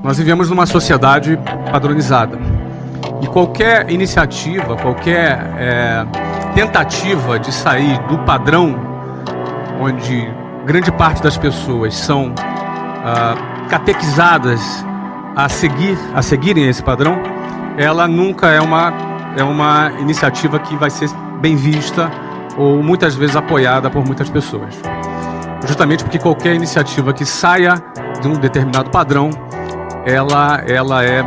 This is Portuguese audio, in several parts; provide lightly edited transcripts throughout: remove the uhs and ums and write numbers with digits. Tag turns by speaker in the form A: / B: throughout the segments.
A: Nós vivemos numa sociedade padronizada. E qualquer iniciativa, qualquer tentativa de sair do padrão, onde grande parte das pessoas são catequizadas a seguirem esse padrão, ela nunca é uma iniciativa que vai ser bem vista ou muitas vezes apoiada por muitas pessoas. Justamente porque qualquer iniciativa que saia de um determinado padrão, ela é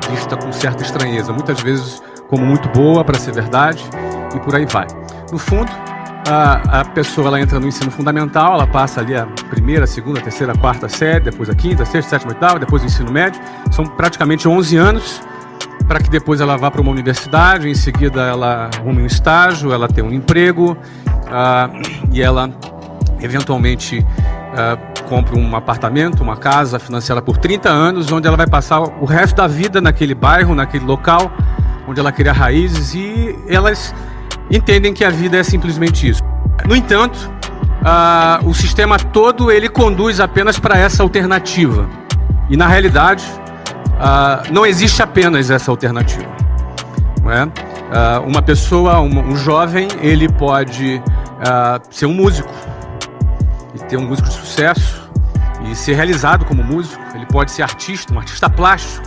A: vista com certa estranheza, muitas vezes como muito boa para ser verdade, e por aí vai. No fundo, a pessoa ela entra no ensino fundamental, ela passa ali a primeira, segunda, terceira, quarta série, depois a quinta, sexta, sétima, oitava, depois o ensino médio. São praticamente 11 anos para que depois ela vá para uma universidade, em seguida ela arrume um estágio, ela tem um emprego e ela eventualmente compra um apartamento, uma casa financiada por 30 anos, onde ela vai passar o resto da vida naquele bairro, naquele local, onde ela cria raízes, e elas entendem que a vida é simplesmente isso. No entanto, o sistema todo ele conduz apenas para essa alternativa. E na realidade, não existe apenas essa alternativa. Não é? Uma pessoa, um jovem, ele pode ser um músico e ter um músico de sucesso e ser realizado como músico. Ele pode ser artista, um artista plástico.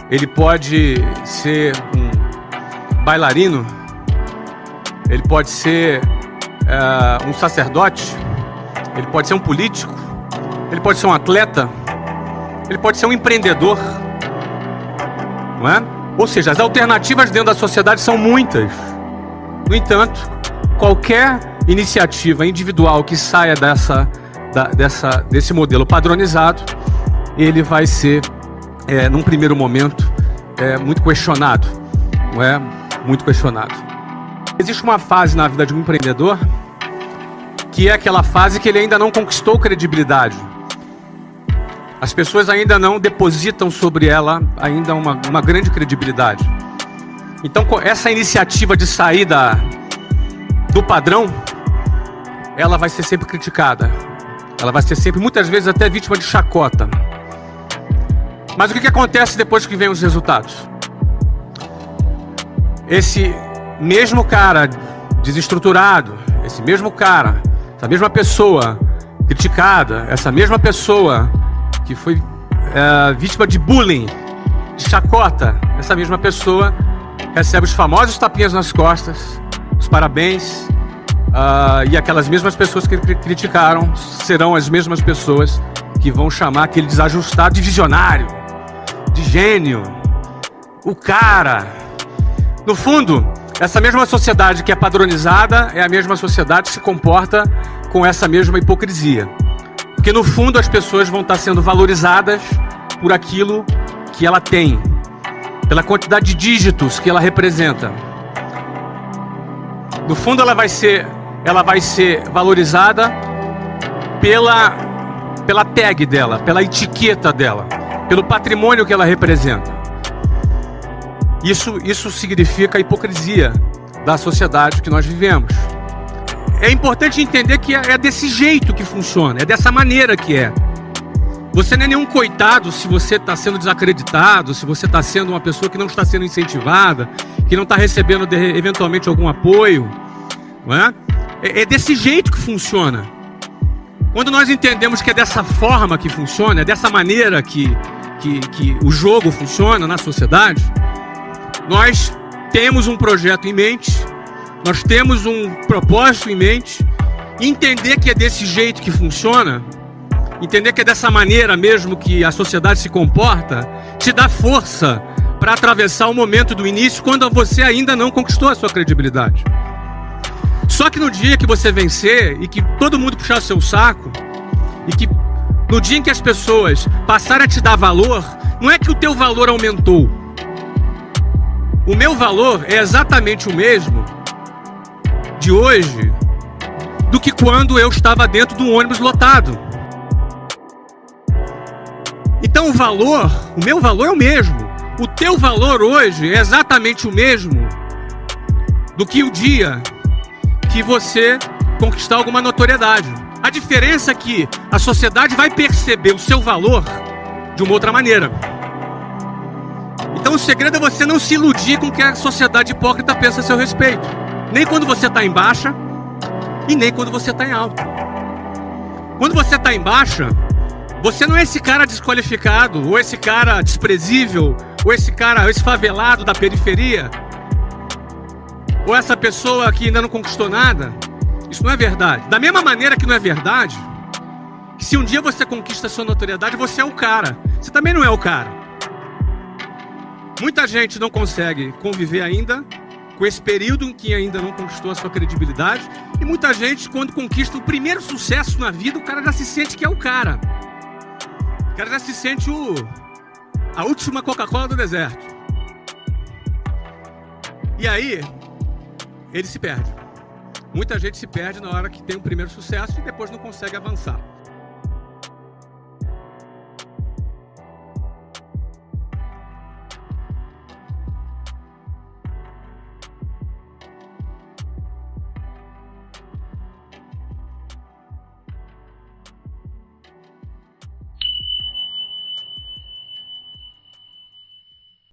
A: Ele pode ser um bailarino. Ele pode ser um sacerdote. Ele pode ser um político. Ele pode ser um atleta. Ele pode ser um empreendedor. Não é? Ou seja, as alternativas dentro da sociedade são muitas. No entanto, qualquer iniciativa individual que saia desse modelo padronizado, ele vai ser, num primeiro momento, muito questionado. Não é? Muito questionado. Existe uma fase na vida de um empreendedor que é aquela fase que ele ainda não conquistou credibilidade. As pessoas ainda não depositam sobre ela ainda uma grande credibilidade. Então, essa iniciativa de sair do padrão, ela vai ser sempre criticada. Ela vai ser sempre, muitas vezes, até vítima de chacota. Mas o que acontece depois que vem os resultados? Esse mesmo cara desestruturado, esse mesmo cara, essa mesma pessoa criticada, essa mesma pessoa que foi vítima de bullying, de chacota, essa mesma pessoa recebe os famosos tapinhas nas costas, os parabéns, e aquelas mesmas pessoas que criticaram serão as mesmas pessoas que vão chamar aquele desajustado de visionário, de gênio, o cara. No fundo, essa mesma sociedade que é padronizada é a mesma sociedade que se comporta com essa mesma hipocrisia. Porque no fundo as pessoas vão estar sendo valorizadas por aquilo que ela tem, pela quantidade de dígitos que ela representa. No fundo ela vai ser valorizada pela tag dela, pela etiqueta dela, pelo patrimônio que ela representa. Isso significa a hipocrisia da sociedade que nós vivemos. É importante entender que é desse jeito que funciona, é dessa maneira que é. Você não é nenhum coitado se você está sendo desacreditado, se você está sendo uma pessoa que não está sendo incentivada, que não está recebendo eventualmente algum apoio. Não é? É desse jeito que funciona. Quando nós entendemos que é dessa forma que funciona, é dessa maneira que o jogo funciona na sociedade, nós temos um projeto em mente, nós temos um propósito em mente. Entender que é desse jeito que funciona, entender que é dessa maneira mesmo que a sociedade se comporta, te dá força para atravessar o momento do início, quando você ainda não conquistou a sua credibilidade. Só que no dia que você vencer e que todo mundo puxar o seu saco, e que no dia em que as pessoas passarem a te dar valor, não é que o teu valor aumentou. O meu valor é exatamente o mesmo de hoje do que quando eu estava dentro de um ônibus lotado. Então o meu valor é o mesmo. O teu valor hoje é exatamente o mesmo do que o dia que você conquistar alguma notoriedade. A diferença é que a sociedade vai perceber o seu valor de uma outra maneira. Então o segredo é você não se iludir com o que a sociedade hipócrita pensa a seu respeito. Nem quando você está em baixa e nem quando você está em alta. Quando você está em baixa, você não é esse cara desqualificado, ou esse cara desprezível, ou esse cara, esse favelado da periferia, ou essa pessoa que ainda não conquistou nada. Isso não é verdade. Da mesma maneira que não é verdade que se um dia você conquista a sua notoriedade, você é o cara. Você também não é o cara. Muita gente não consegue conviver ainda com esse período em que ainda não conquistou a sua credibilidade. E muita gente, quando conquista o primeiro sucesso na vida, o cara já se sente que é o cara. O cara já se sente a última Coca-Cola do deserto. E aí, ele se perde. Muita gente se perde na hora que tem o primeiro sucesso e depois não consegue avançar.